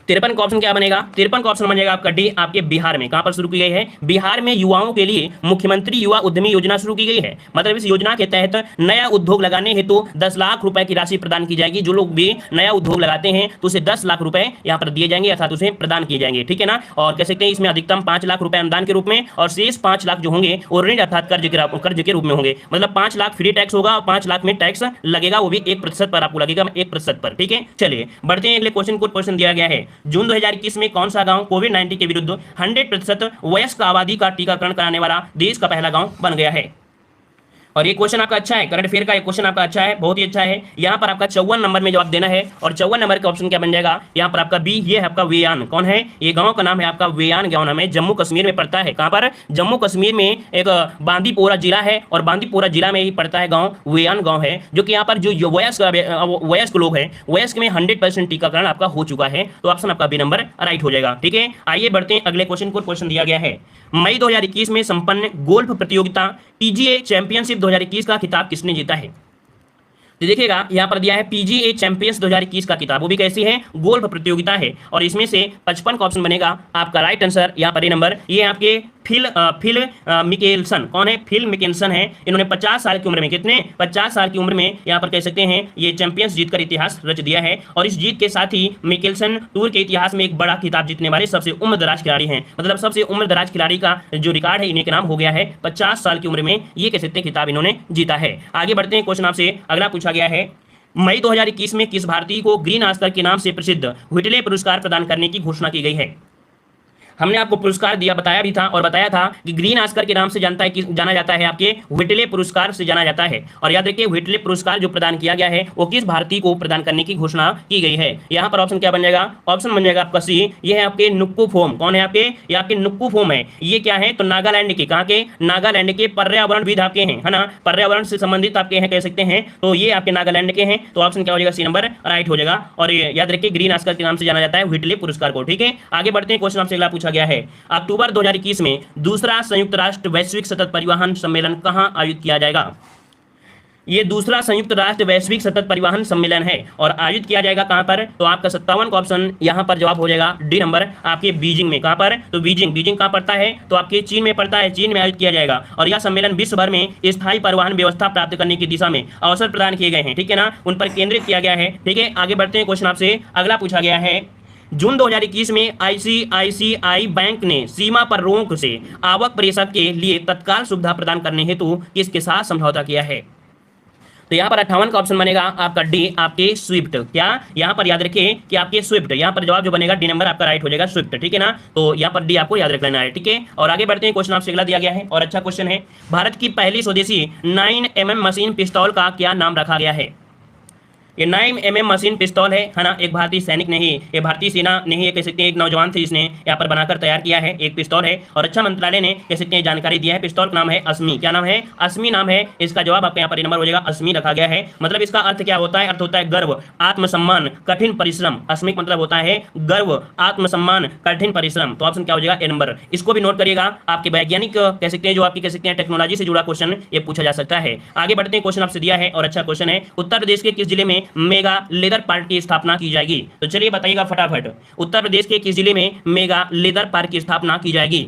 53 का ऑप्शन क्या बनेगा? 53 का ऑप्शन बनेगा आपका डी, आपके बिहार में। कहां पर शुरू की गई है? बिहार में युवाओं के लिए मुख्यमंत्री युवा उद्यमी योजना शुरू की गई है। मतलब इस योजना के तहत नया उद्योग लगाने हेतु 10 लाख रुपए की राशि प्रदान की जाएगी। जो लोग भी नया उद्योग लगाते हैं तो उसे 10 लाख रुपए यहाँ पर दिए जाएंगे, अर्थात उसे प्रदान किए जाएंगे ठीक है ना। और कह सकते हैं इसमें अधिकतम 5 लाख रुपए अनुदान के रूप में, और शेष 5 लाख जो होंगे वो ऋण अर्थात कर्ज के रूप में होंगे। मतलब 5 लाख फ्री टैक्स होगा और 5 लाख में टैक्स लगेगा, वो भी 1% पर आपको लगेगा, 1% पर ठीक है। चलिए बढ़ते हैं अगले क्वेश्चन को। क्वेश्चन दिया गया है जून 2021 में कौन सा गांव कोविड-19 के विरुद्ध 100% वयस्क आबादी का टीकाकरण कराने वाला देश का पहला गांव बन गया है? और ये क्वेश्चन आपका अच्छा है, करंट अफेयर का ये क्वेश्चन आपका अच्छा है, बहुत ही अच्छा है। यहाँ पर आपका 54 नंबर में जवाब देना है, और 54 नंबर का ऑप्शन क्या बन जाएगा? यहाँ पर आपका बी, ये है आपका वेयान। कौन है? ये गांव का नाम है आपका वेयान गांव नाम है, जम्मू कश्मीर में पड़ता है। कहाँ पर? जम्मू कश्मीर में एक बांदीपोरा जिला है, और बांदीपोरा जिला में ही पड़ता है गाँव, वेयान गाँव है, जो कि यहाँ पर जो वयस्क लोग हैं, वयस्क में 100% टीकाकरण आपका हो चुका है। तो ऑप्शन आपका बी नंबर राइट हो जाएगा ठीक है। आइए बढ़ते हैं अगले क्वेश्चन को। क्वेश्चन दिया गया है मई 2021 में संपन्न गोल्फ प्रतियोगिता पीजीए चैंपियनशिप 2021 का खिताब किसने जीता है? तो देखिएगा यहाँ पर दिया है पीजीए चैंपियंस 2021 का किताब, वो भी कैसी है? गोल्फ प्रतियोगिता है, और इसमें से 55 का ऑप्शन बनेगा आपका राइट आंसर। यहाँ पर ये नंबर, ये आपके फिल मिकेल्सन। कौन है? फिल मिकेल्सन है। इन्होंने 50 साल की उम्र में, कितने? 50 साल की उम्र में यहाँ पर कह सकते हैं ये चैंपियंस जीतकर इतिहास रच दिया है। और इस जीत के साथ ही मिकेल्सन टूर के इतिहास में एक बड़ा खिताब जीतने वाले सबसे उम्र दराज खिलाड़ी हैं। मतलब सबसे उम्र दराज खिलाड़ी का जो रिकॉर्ड है इन्हीं के नाम हो गया है। 50 साल की उम्र में ये कह सकते हैं खिताब इन्होंने जीता है। आगे बढ़ते हैं, क्वेश्चन आपसे अगला पूछा गया है मई 2021 में किस भारतीय को ग्रीन ऑस्कर के नाम से प्रसिद्ध व्हिटले पुरस्कार प्रदान करने की घोषणा की गई है? हमने आपको पुरस्कार दिया, बताया भी था और बताया था कि ग्रीन ऑस्कर के नाम से जाना जाता है, आपके व्हिटले पुरस्कार से जाना जाता है। और याद रखिए व्हिटले पुरस्कार जो प्रदान किया गया है वो किस भारतीय को प्रदान करने की घोषणा की गई है? यहाँ पर ऑप्शन क्या बन जाएगा? ऑप्शन बन जाएगा आपका सी, ये है आपके नुक्कू फोम। कौन है आपके? ये आपके नुक्कू फोम है। ये क्या है? तो नागालैंड के, कहाँ के? नागालैंड के पर्यावरणविद आपके हैं, है ना, पर्यावरण से संबंधित आपके हैं, कह सकते हैं। तो ये आपके नागालैंड के हैं, तो ऑप्शन क्या हो जाएगा? सी नंबर राइट हो जाएगा। और याद रखिए ग्रीन ऑस्कर के नाम से जाना जाता है व्हिटले पुरस्कार को। ठीक है, आगे बढ़ते हैं। क्वेश्चन आपसे अगला पूछा गया है, अक्टूबर 2021 में दूसरा संयुक्त राष्ट्र वैश्विक सतत परिवहन सम्मेलन कहां आयोजित किया जाएगा? ये दूसरा संयुक्त राष्ट्र वैश्विक सतत परिवहन सम्मेलन है और आयोजित किया जाएगा कहां पर? तो आपका 57 का ऑप्शन यहां पर जवाब हो जाएगा डी नंबर, आपके बीजिंग में। कहां पर? तो बीजिंग। बीजिंग कहां पड़ता है? तो आपके चीन में पड़ता है, चीन में आयोजित किया जाएगा। और यह सम्मेलन विश्व भर में स्थायी परिवहन व्यवस्था प्राप्त करने की दिशा में अवसर प्रदान किए गए हैं, ठीक है ना, उन पर केंद्रित किया गया है। ठीक है, आगे बढ़ते हैं। क्वेश्चन आपसे अगला पूछा गया है, जून 2021 में आईसीआईसीआई बैंक ने सीमा पर रोक से आवक प्रेषक के लिए तत्काल सुविधा प्रदान करने हेतु किसके साथ समझौता किया है? तो यहाँ पर 58 का ऑप्शन बनेगा आपका डी, आपके स्विफ्ट। क्या? यहाँ पर याद रखिए कि आपके स्विफ्ट, यहाँ पर जवाब जो बनेगा डी नंबर आपका राइट हो जाएगा, स्विफ्ट। ठीक है ना, तो यहाँ पर डी आपको याद रख लेना है। ठीक है, और आगे बढ़ते हैं। क्वेश्चन आपसे अगला दिया गया है और अच्छा क्वेश्चन है, भारत की पहली स्वदेशी 9mm मशीन पिस्तौल का क्या नाम रखा गया है? ये 9mm मशीन पिस्तौल है ना, एक भारतीय सैनिक ने ही, ये भारतीय सेना ने ही कह सकते हैं, एक नौजवान थे जिसने यहाँ पर बनाकर तैयार किया है, एक पिस्तौल है। और रक्षा मंत्रालय ने कह सकते हैं जानकारी दिया है, पिस्तौल का नाम है अस्मी। क्या नाम है? अस्मी नाम है। इसका जवाब आपके यहाँ पर नंबर हो जाएगा, अस्मी रखा गया है। मतलब इसका अर्थ क्या होता है? अर्थ होता है गर्व, आत्मसम्मान, कठिन परिश्रम। अस्मी मतलब होता है गर्व, आत्मसम्मान, कठिन परिश्रम। तो ऑप्शन क्या हो जाएगा? ए नंबर। इसको भी नोट करिएगा, आपके वैज्ञानिक कह सकते हैं, जो आपकी कह सकते हैं टेक्नोलॉजी से जुड़ा क्वेश्चन ये पूछा जा सकता है। आगे बढ़ते हैं। क्वेश्चन आपसे दिया है और अच्छा क्वेश्चन है, उत्तर प्रदेश के किस जिले में मेगा लेदर पार्क की स्थापना की जाएगी? तो चलिए बताइएगा फटाफट, उत्तर प्रदेश के किस जिले में मेगा लेदर पार्क की स्थापना की जाएगी?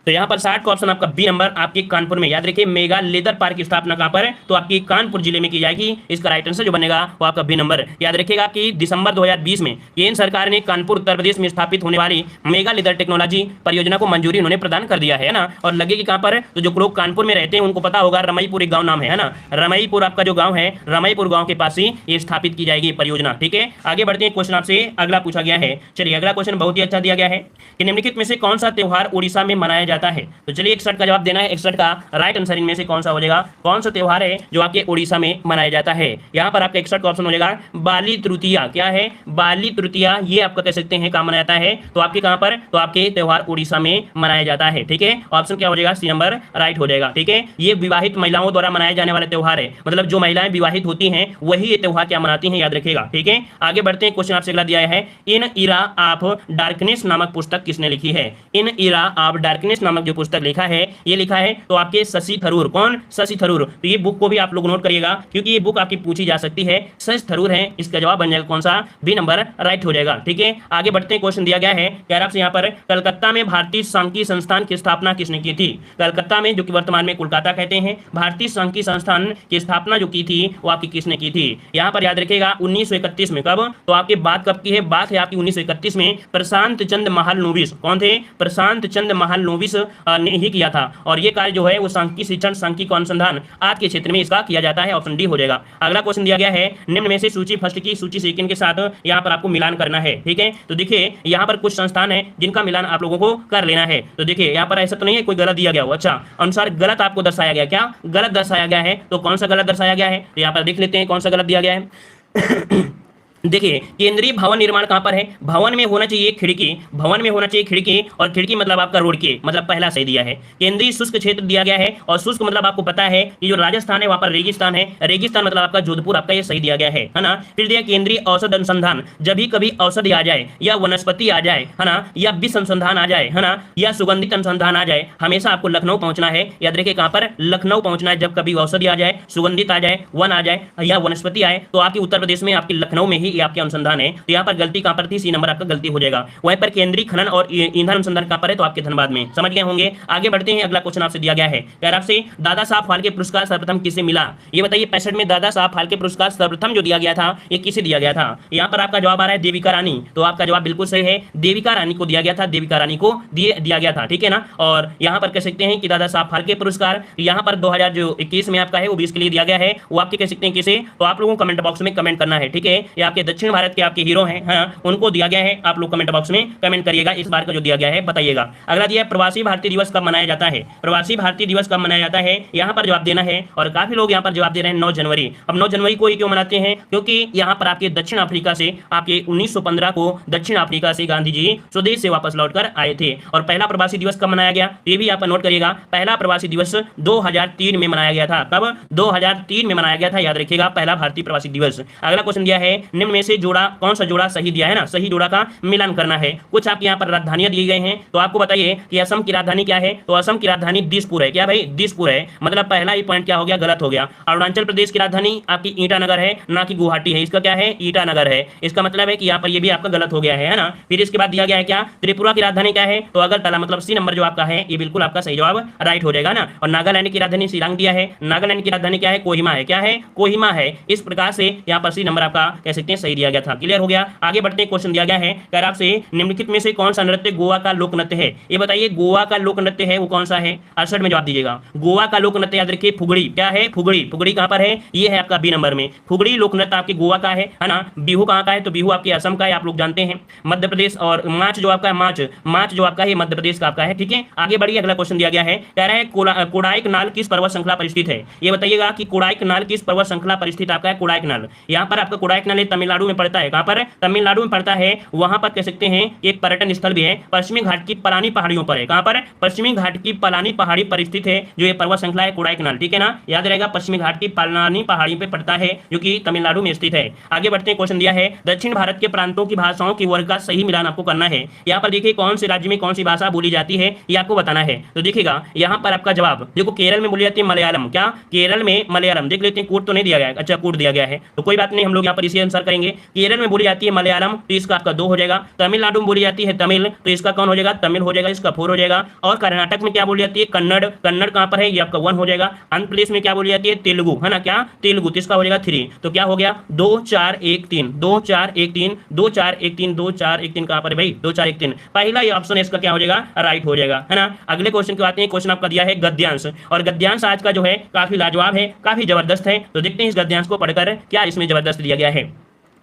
तो यहाँ पर 60 का ऑप्शन आपका बी नंबर, आपके कानपुर में। याद रखिए मेगा लेदर पार्क की स्थापना कहाँ पर? तो आपकी कानपुर जिले में की जाएगी। इसका राइट आंसर जो बनेगा वो आपका बी नंबर। याद रखिएगा कि दिसंबर 2020 में केंद्र सरकार ने कानपुर उत्तर प्रदेश में स्थापित होने वाली मेगा लेदर टेक्नोलॉजी परियोजना को मंजूरी उन्होंने प्रदान कर दिया है ना। और लगेगी कहाँ पर? तो जो लोग कानपुर में रहते हैं उनको पता होगा, रमईपुर एक गाँव नाम है ना, रमईपुर आपका जो गाँव है, रमईपुर गाँव के पास ही ये स्थापित की जाएगी परियोजना। ठीक है, आगे बढ़ते हैं। क्वेश्चन आपसे अगला पूछा गया है, चलिए अगला क्वेश्चन बहुत ही अच्छा दिया गया है कि निम्नलिखित में से कौन सा त्योहार उड़ीसा में मनाया जाता है? तो चलिए 61 का जवाब देना है। 61 का राइट आंसर इनमें से कौन सा हो जाएगा? कौन सा त्योहार है जो आपके उड़ीसा में मनाया जाता है? यहाँ पर आपका 61 का ऑप्शन हो जाएगा बाली तृतीया। क्या है? बाली तृतीया, ये आपका कह सकते हैं कहाँ मनाया जाता है? तो आपके कहाँ पर? तो आपके त्योहार उड़ीसा में मनाया जाता है। ठीक है, ऑप्शन क्या हो जाएगा? सी नंबर राइट हो जाएगा। ठीक है, ये विवाहित महिलाओं द्वारा मनाए जाने वाले त्योहार है, मतलब जो महिलाएं विवाहित होती हैं वही ये त्योहार क्या मनाती हैं, याद रखिएगा। ठीक है, आगे बढ़ते हैं। क्वेश्चन आपसे अगला दिया है, इन इरा ऑफ डार्कनेस नामक पुस्तक किसने लिखी है? इन इरा ऑफ डार्कनेस नामक जो पुस्तक लिखा है, ये लिखा है तो आपके शशि थरूर। कौन? शशि थरूर। तो ये बुक को भी आप लोग नोट करिएगा क्योंकि ये बुक आपकी पूछी जा सकती है। शशि थरूर है, इसका जवाब बन जाएगा कौन सा? बी नंबर राइट हो जाएगा। ठीक है, आगे बढ़ते हैं। क्वेश्चन दिया गया है यार आपसे यहाँ पर, कलकत्ता में भारतीय सांख्यिकी संस्थान की स्थापना किसने की थी? कलकत्ता में, जो कि वर्तमान में कोलकाता कहते हैं, भारतीय सांख्यिकी संस्थान की स्थापना जो की थी वो आपकी किसने की थी? यहाँ पर याद रखिएगा 1931 में। कब? तो आपकी बात कब की है? बात है आपकी 1931 में। प्रशांत चंद्र महालनोबिस। कौन थे? प्रशांत चंद्र महालनोबिस ने ही किया था। और ये कार्य जो है वो सांख्यिकी शिक्षण, सांख्यिकी अनुसंधान आज के क्षेत्र में इसका किया जाता है। ऑप्शन डी हो जाएगा। अगला क्वेश्चन दिया गया है, निम्न में से सूची फर्स्ट की सूची सेकंड के साथ यहाँ पर आपको मिलान करना है। ठीक है, तो देखिए यहाँ पर कुछ संस्थान है जिनका मिलान आप लोगों को कर लेना है। तो देखिए यहाँ पर ऐसा तो नहीं है कोई गलत दिया गया हो, अच्छा अनुसार गलत आपको दर्शाया गया। क्या गलत दर्शाया गया है? तो कौन सा गलत दर्शाया गया है? तो यहाँ पर देख लेते हैं कौन सा गलत दिया गया है। देखिए केंद्रीय भवन निर्माण कहां पर है? भवन में होना चाहिए खिड़की, भवन में होना चाहिए खिड़की, और खिड़की मतलब आपका रोड के, मतलब पहला सही दिया है। केंद्रीय शुष्क क्षेत्र दिया गया है, और शुष्क मतलब आपको पता है कि जो राजस्थान है वहां पर रेगिस्तान है, रेगिस्तान मतलब आपका जोधपुर, आपका ये सही दिया गया है ना। फिर दिया केंद्रीय औषध अनुसंधान, जब भी कभी औषधि आ जाए या वनस्पति आ जाए, है ना, या विष अनुसंधान आ जाए, है ना, या सुगंधित अनुसंधान आ जाए, हमेशा आपको लखनऊ पहुंचना है। याद रखिए कहां पर? लखनऊ पहुंचना है। जब कभी औषधि आ जाए, सुगंधित आ जाए, वन आ जाए या वनस्पति आए, तो आपकी उत्तर प्रदेश में आपकी लखनऊ में ही ये आपके अनुसंधान है, तो यहाँ पर गलती कहाँ पर थी, सी नंबर आपका गलती हो जाएगा। वहीं पर केंद्रीय खनन और ईंधन अनुसंधान कहाँ पर है, तो आपके धनबाद में। समझ गए होंगे। आगे बढ़ते हैं, अगला क्वेश्चन आपसे दिया गया है, कह रहा आपसे दादा साहब फाल्के पुरस्कार सर्वप्रथम किसे मिला। ये बताइए 65 में दादा साहब फाल्के पुरस्कार सर्वप्रथम जो दिया गया था, ये किसे दिया गया था। यहाँ पर आपका जवाब आ रहा है देविका रानी, तो आपका जवाब बिल्कुल सही है, देविका रानी को दिया गया था, देविका रानी को दिया गया था, ठीक है ना। और यहाँ पर कह सकते हैं कि दादा साहब फाल्के पुरस्कार यहाँ पर 2021 में आपका है, वो भी इसके लिए दिया गया है, वो आपके कह सकते हैं किसे, तो आप लोगों को कमेंट बॉक्स में कमेंट करना है, ठीक है। ये आपके दक्षिण भारत के आपके हीरो हैं, हाँ, उनको दिया गया है, आप लोग कमेंट बॉक्स में कमेंट करिएगा, इस बार का जो दिया गया है बताइएगा। अगला दिया है प्रवासी भारतीय दिवस कब मनाया जाता है, प्रवासी भारतीय दिवस कब मनाया जाता है, यहाँ पर जवाब देना है। और काफी लोग यहाँ पर जवाब दे रहे हैं 9 जनवरी। अब 9 जनवरी को ये क्यों मनाते हैं, क्योंकि यहाँ पर आपके दक्षिण अफ्रीका से आपके 1915 को दक्षिण अफ्रीका से गांधी जी स्वदेश से वापस लौटकर आए थे। और पहला प्रवासी दिवस कब मनाया गया, ये भी आप नोट करिएगा, पहला प्रवासी दिवस 2003 में मनाया गया था। कब, 2003 में मनाया गया था, याद रखिएगा, पहला भारतीय प्रवासी दिवस। अगला क्वेश्चन दिया है निम्न में से जोड़ा, कौन सा जोड़ा सही दिया है ना, सही जोड़ा का मिलान करना है। कुछ आपके यहाँ पर राजधानियां दिए गए हैं, तो आपको बताइए कि असम की राजधानी क्या है, तो असम की राजधानी दिसपुर है। क्या भाई, दिसपुर है, मतलब पहला ही पॉइंट क्या हो गया, गलत हो गया। अरुणाचल प्रदेश की राजधानी आपकी ईटानगर है, ना कि गुवाहाटी है, इसका क्या है, ईटानगर है। इसका मतलब है कि यहाँ पर ये भी आपका गलत हो गया है ना। फिर इसके बाद दिया गया है क्या, त्रिपुरा की राजधानी क्या है, तो अगरतला, मतलब सी नंबर जो आपका है ये बिल्कुल आपका सही जवाब राइट हो जाएगा ना। और नागालैंड की राजधानी शिलांग दिया है, नागालैंड की राजधानी क्या है, कोहिमा है। क्या है, कोहिमा है। इस प्रकार से यहाँ पर सी नंबर आपका कह सकते हैं सही दिया गया था। क्लियर हो गया। आगे बढ़ते हैं, क्वेश्चन दिया गया है, कह रहा आपसे निम्नलिखित में से कौन सा नृत्य गोवा का लोक नृत्य है। ये बताइए गोवा का लोक नृत्य है वो कौन सा है, 68 में जवाब दीजिएगा। गोवा का लोक नृत्य याद रखिए फुगड़ी। क्या है, फुगड़ी। फुगड़ी कहां पर है, ये है आपका बी नंबर में। फुगड़ी लोक नृत्य आपके गोवा का है ना। बिहू कहां का है, तो बिहू आपके असम का है, आप लोग जानते हैं। मध्य प्रदेश। और मार्च जो आपका है, मार्च जो आपका है मध्य प्रदेश का आपका है, ठीक है। आगे बढ़िए, अगला क्वेश्चन दिया गया है, कह रहा है कोडाइकनाल किस पर्वत श्रृंखला पर स्थित है। ये बताइएगा कि कोडाइकनाल किस पर्वत श्रृंखला पर स्थित आपका है, कोडाइकनाल। यहाँ पर आपका कोडाइकनाल तमिलनाडु में पड़ता है। कहां पर, तमिलनाडु में पड़ता है। वहां पर कह सकते हैं एक पर्यटन स्थल भी है, पश्चिमी घाट की पलानी पहाड़ियों पर है। कहां पर, पश्चिमी घाट की पलानी पहाड़ी पर स्थित है जो ये पर्वत श्रृंखला है कोडाइकनाल, ठीक है ना। याद रहेगा, पश्चिमी घाट की पलानी पहाड़ी पे पड़ता है जो कि तमिलनाडु में स्थित है। आगे बढ़ते हैं, क्वेश्चन दिया है दक्षिण भारत के प्रांतों की भाषाओं की वर्ग का सही मिलान आपको करना है। यहाँ पर देखिए कौन से राज्य में कौन सी भाषा बोली जाती है ये आपको बताना है। तो देखिएगा यहाँ पर आपका जवाब देखो, केरल में बोली जाती है मलयालम। क्या, केरल में मलयालम। देख लेते हैं, कोड तो नहीं दिया गया है, अच्छा कोड दिया गया है तो कोई बात नहीं, हम लोग यहाँ पर इसी आंसर करेंगे। केरल में बोली जाती है मलयालम, तो इसका आपका 2 हो जाएगा। तमिलनाडु में बोली जाती है तमिल, तो इसका कौन हो जाएगा, तमिल हो जाएगा, इसका 4 हो जाएगा। और कर्नाटक में क्या बोली जाती है, कन्नड़। कन्नड़ कहां पर है, ये आपका 1 हो जाएगा। आंध्र प्रदेश में क्या बोली जाती है, तेलुगु, है ना। क्या, तेलुगु, तो इसका हो जाएगा 3। तो क्या हो गया, 2 4 1 3, 2 4 1 3, 2 4 1 3, 2 4 1 3 कहां पर है भाई, 2 4 1 3। पहला ये ऑप्शन है, इसका क्या हो जाएगा, राइट हो जाएगा, है ना। अगले क्वेश्चन की बात है, क्वेश्चन आपका दिया है गद्यांश। और गद्यांश आज का जो है काफी लाजवाब है, काफी जबरदस्त है। तो देखते हैं इस गद्यांश को पढ़कर क्या इसमें जबरदस्त दिया गया है।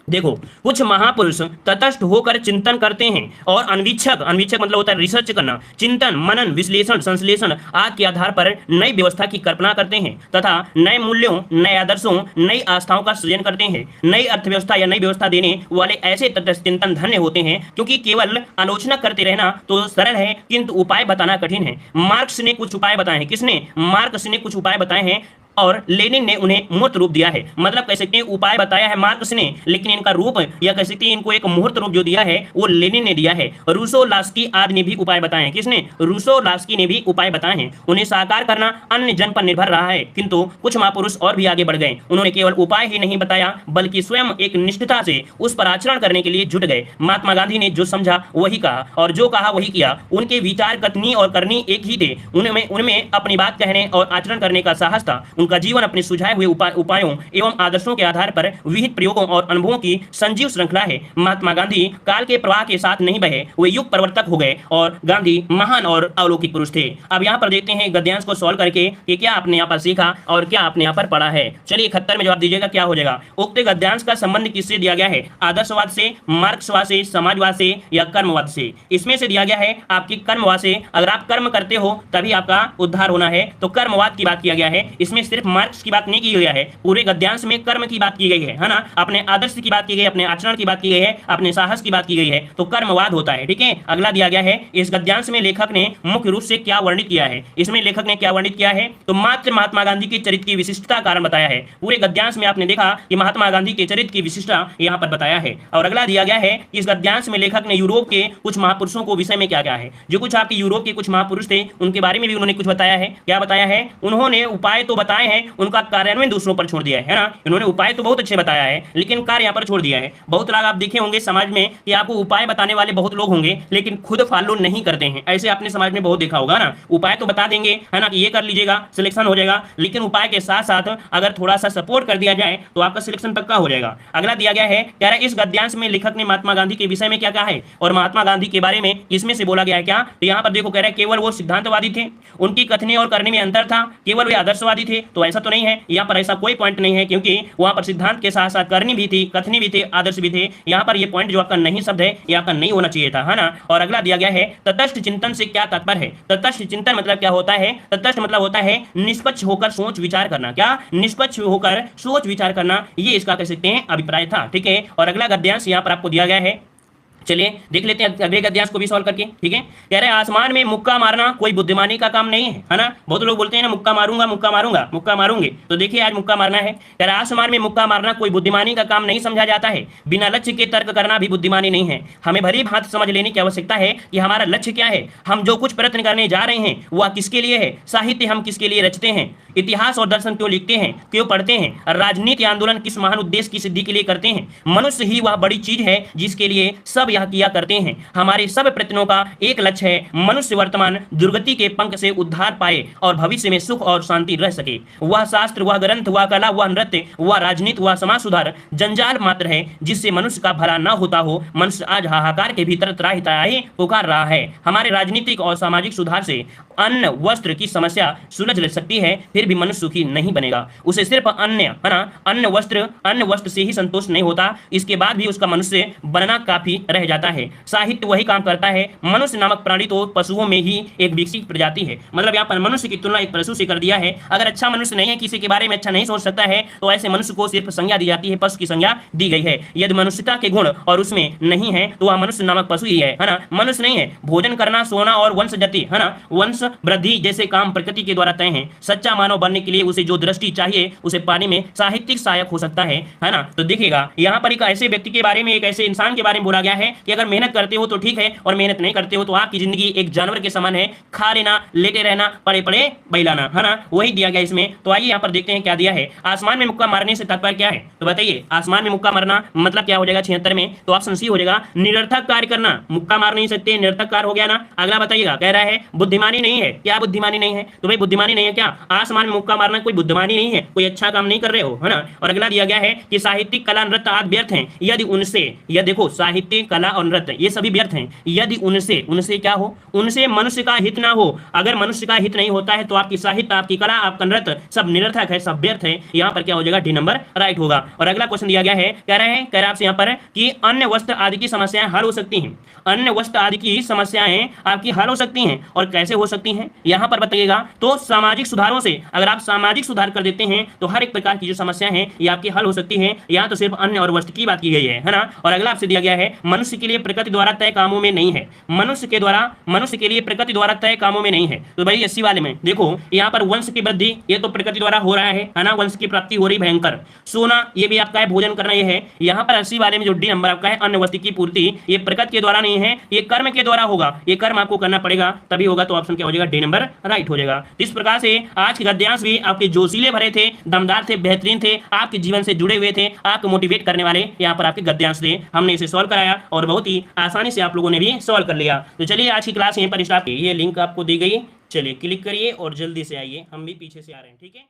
देखो, कुछ महापुरुष तटस्थ होकर चिंतन करते हैं और अन्वीक्षक मतलब होता है रिसर्च करना, चिंतन, मनन, विश्लेषण, संश्लेषण आदि के आधार पर नई व्यवस्था की कल्पना करते हैं तथा नए मूल्यों, नए आदर्शों, नई आस्थाओं का सृजन करते हैं। नई अर्थव्यवस्था या नई व्यवस्था देने वाले ऐसे तटस्थ चिंतन धन्य होते हैं, क्योंकि केवल आलोचना करते रहना तो सरल है किंतु उपाय बताना कठिन है। मार्क्स ने कुछ उपाय बताए हैं। किसने, मार्क्स ने कुछ उपाय बताए हैं और लेनिन ने उन्हें मूर्त रूप दिया है। मतलब कह सकते हैं उपाय बताया है मार्क्स ने, लेकिन इनका रूप या कह सकते हैं इनको एक मूर्त रूप जो दिया है वो लेनिन ने दिया है। रूसो, लास्की आदि ने भी उपाय बताए हैं। किसने, रूसो, लास्की ने भी उपाय बताए हैं। उन्हें साकार करना अन्य जन पर निर्भर रहा है, किंतु कुछ महापुरुष और भी आगे बढ़ गए। उन्होंने केवल उपाय ही नहीं बताया बल्कि स्वयं एक निष्ठता से उस पर आचरण करने के लिए जुट गए। महात्मा गांधी ने जो समझा वही कहा और जो कहा वही किया। उनके विचार कथनी और करनी एक ही थे। उनमें अपनी बात कहने और आचरण करने का साहस था। उनका जीवन अपने सुझाए हुए उपायों एवं आदर्शों के आधार पर विविध प्रयोगों और अनुभवों की संजीव श्रृंखला है। महात्मा गांधी काल के प्रवाह के साथ नहीं बहे, वे युग परिवर्तक हो गए और गांधी महान और अलौकिक पुरुष थे। अब यहाँ पर देखते हैं गद्यांश को सॉल्व करके कि क्या आपने यहाँ पर सीखा और क्या आपने यहाँ पर पढ़ा है। चलिए 71 में जवाब दीजिएगा, क्या हो जाएगा। उक्त गद्यांश का संबंध किससे दिया गया है, आदर्शवाद से, मार्क्सवाद से, समाजवाद से या कर्मवाद से। इसमें से दिया गया है आपकी कर्मवाद से। अगर आप कर्म करते हो तभी आपका उद्धार होना है, तो कर्मवाद की बात किया गया है। इसमें सिर्फ मार्क्स की बात नहीं की गई है, पूरे गद्यांश में कर्म की बात की गई है ना। अपने आदर्श की बात की गई, अपने आचरण की बात की गई है, अपने साहस की बात की गई है, तो कर्मवाद होता है। ठीक है, अगला दिया गया है इस गद्यांश में लेखक ने मुख्य रूप से क्या वर्णित किया है। इसमें लेखक ने क्या वर्णित किया है, तो मात्र महात्मा गांधी के चरित्र की विशिष्टता कारण बताया है। पूरे गद्यांश में आपने देखा कि महात्मा गांधी के चरित्र की विशिष्टता यहाँ पर बताया है। और अगला दिया गया है इस गद्यांश में लेखक ने यूरोप के कुछ महापुरुषों को विषय में क्या क्या है। जो कुछ आपके यूरोप के कुछ महापुरुष थे उनके बारे में भी उन्होंने कुछ बताया है। क्या बताया है, उन्होंने उपाय तो बताए उपाय है उनका कार्यान्वयन दूसरों पर छोड़ दिया है ना। इन्होंने उपाय तो बहुत अच्छे बताया है लेकिन कार्य यहाँ पर छोड़ दिया है। बहुत लोग आप देखे होंगे समाज में कि आपको उपाय बताने वाले बहुत लोग होंगे लेकिन खुद फॉलो नहीं करते हैं। ऐसे आपने समाज में बहुत देखा होगा ना, उपाय तो बता देंगे है ना कि ये कर लीजिएगा सिलेक्शन हो जाएगा, लेकिन उपाय के साथ साथ अगर थोड़ा सा सपोर्ट कर दिया जाए तो आपका सिलेक्शन पक्का हो जाएगा। अगला दिया गया है, कह रहा है इस गद्यांश में लेखक ने महात्मा गांधी के विषय में क्या कहा है और महात्मा गांधी के बारे में इसमें से बोला गया है क्या। तो यहाँ पर देखो कह रहा है केवल वो सिद्धांतवादी थे, उनकी कथने और करने में अंतर था, केवल वे आदर्शवादी थे। तो ऐसा तो नहीं है, यहाँ पर ऐसा कोई पॉइंट नहीं है क्योंकि वहां पर सिद्धांत के साथ साथ करनी भी थी, कथनी भी थे, आदर्श भी थे। यहाँ पर ये पॉइंट जो आपका नहीं शब्द है ये आपका नहीं होना चाहिए था, है ना। और अगला दिया गया है तटस्थ चिंतन से क्या तात्पर्य है। तटस्थ चिंतन मतलब क्या होता है, तटस्थ मतलब होता है निष्पक्ष होकर सोच विचार करना। क्या, निष्पक्ष होकर सोच विचार करना, ये इसका कह सकते हैं अभिप्राय था, ठीक है। और अगला गद्यांश यहाँ पर आपको दिया गया है, चलिए देख लेते हैं अगले गद्यांश को भी सॉल्व करके, ठीक है। कह रहे हैं आसमान में मुक्का मारना कोई बुद्धिमानी का काम नहीं है ना। बहुत लोग बोलते हैं ना मुक्का मारूंगा मुक्का मारूंगा मुक्का मारूंगे, तो देखिए आज मुक्का मारना है। कह रहे आसमान में मुक्का मारना कोई बुद्धिमानी का काम नहीं समझा जाता है, बिना लक्ष्य के तर्क करना भी बुद्धिमानी नहीं है। हमें भली भांति समझ लेने की आवश्यकता है कि हमारा लक्ष्य क्या है, हम जो कुछ प्रयत्न करने जा रहे हैं वह किसके लिए है। साहित्य हम किसके लिए रचते हैं, इतिहास और दर्शन क्यों लिखते हैं, क्यों पढ़ते हैं, राजनीति आंदोलन किस महान उद्देश्य की सिद्धि के लिए करते हैं। मनुष्य ही वह बड़ी चीज है जिसके लिए सब यह किया करते हैं। हमारे सब प्रयत्नों का एक लक्ष्य है, मनुष्य वर्तमान दुर्गति के पंख से उद्धार पाए और भविष्य में सुख और शांति रह सके। वह शास्त्र, वह ग्रंथ, वह कला, वह नृत्य, वह राजनीति, वह समाज सुधार जंजाल मात्र है जिससे मनुष्य का भला न होता हो। मनुष्य आज हाहाकार के भीतर त्राहि त्राहि पुकार रहा है। हमारे राजनीतिक और सामाजिक सुधार से अन्न वस्त्र की समस्या सुलझ सकती है, फिर भी मनुष्य सुखी नहीं बनेगा। उसे सिर्फ अन्न वस्त्र से ही संतोष नहीं होता, इसके बाद भी उसका मनुष्य बनना काफी रह जाता है। साहित्य वही काम करता है। मनुष्य नामक प्राणी तो पशुओं में ही एक विकसित प्रजाति है। मतलब यहाँ पर मनुष्य की तुलना एक पशु से कर दिया है। अगर अच्छा मनुष्य नहीं है, किसी के बारे में अच्छा नहीं सोच सकता है, तो ऐसे मनुष्य को सिर्फ संज्ञा दी जाती है, पशु की संज्ञा दी गई है। यदि मनुष्यता के गुण और उसमें नहीं है तो वह मनुष्य नामक पशु ही है ना, मनुष्य नहीं है। भोजन करना, सोना और वंश जाति है ना, वंश वृद्धि जैसे काम प्रकृति के द्वारा तय है। सच्चा मानव बनने के लिए उसे जो दृष्टि चाहिए उसे पाने में साहित्यिक सहायक हो सकता है ना। तो देखिएगा यहाँ पर एक ऐसे व्यक्ति के बारे में, एक ऐसे इंसान के बारे में बोला गया है कि अगर मेहनत करते हो तो ठीक है और मेहनत नहीं करते हो तो आपकी जिंदगी एक जानवर के समान है, खा लेना, लेटे रहना, पड़े पड़े बहलाना, है ना, वही दिया गया इसमें। तो आइए यहाँ पर देखते हैं क्या दिया है। आसमान में मुक्का मारने से तात्पर्य क्या है, तो बताइए आसमान में मुक्का मारना मतलब क्या हो जाएगा 76 में, तो ऑप्शन सी हो जाएगा निरर्थक कार्य करना। मुक्का मार नहीं सकते, निरर्थक कार्य हो गया ना। अगला बताइएगा, कह रहा है बुद्धिमानी नहीं है। क्या बुद्धिमानी नहीं है, तो भाई बुद्धिमानी नहीं है क्या, आसमान में मुक्का मारना कोई बुद्धिमानी नहीं है, कोई अच्छा काम नहीं कर रहे हो, है ना। और अगला दिया गया है कि साहित्यिक कला नृत्य आदि व्यर्थ हैं यदि उनसे, यह देखो साहित्य कला और नृत्य ये सभी व्यर्थ हैं यदि उनसे क्या हो, उनसे मनुष्य का हित ना हो। अगर मनुष्य का हित नहीं होता है तो आपकी साहित्य, आपकी कला, आपका नृत्य सब निरर्थक है, सब व्यर्थ है। यहाँ पर क्या हो जाएगा, डी नंबर राइट होगा। और अगला क्वेश्चन दिया गया है, कह रहे आपसे यहाँ पर कि अन्य वस्त्र आदि की समस्याएं हल हो सकती हैं। अन्य वस्त्र आदि की समस्याएं आपकी हल हो सकती हैं और कैसे हो सकती हैं यहाँ पर बताइएगा। तो सामाजिक सुधारों से, अगर आप सामाजिक सुधार कर देते हैं तो हर एक प्रकार की जो समस्या है ये आपकी हल हो सकती है। यहाँ तो सिर्फ अन्य और वस्त्र की बात की गई है ना। और अगला आपसे दिया गया है मनुष्य के लिए प्रकृति द्वारा तय कामों में नहीं है। मनुष्य के लिए प्रकृति द्वारा तय कामों में नहीं है। तो भाई 80 वाले में देखो यहाँ पर वंश की वृद्धि ये तो प्रकृति द्वारा हो रहा है ना, वंश की प्राप्ति हो रही भयंकर। सोना ये भी आपका है, भोजन करना ये है। यहाँ पर 80 वाले में जो डी नंबर आपका है अन्य वस्तु की पूर्ति, ये प्रकृति के द्वारा नहीं है, ये कर्म के द्वारा होगा। ये कर्म आपको करना पड़ेगा तभी होगा, तो ऑप्शन क्या हो जाएगा, डी नंबर राइट हो जाएगा। इस प्रकार से आज के गद्यांश भी आपके जोशीले भरे थे, दमदार थे, बेहतरीन थे, आपके जीवन से जुड़े हुए थे, आपको मोटिवेट करने वाले यहाँ पर आपके गद्यांश थे। हमने इसे सॉल्व कराया और बहुत ही आसानी से आप लोगों ने भी सॉल्व कर लिया। तो चलिए आज की क्लास यहीं पर स्टार्ट। ये लिंक आपको दी गई, चलिए क्लिक करिए और जल्दी से आइए, हम भी पीछे से आ रहे हैं, ठीक है।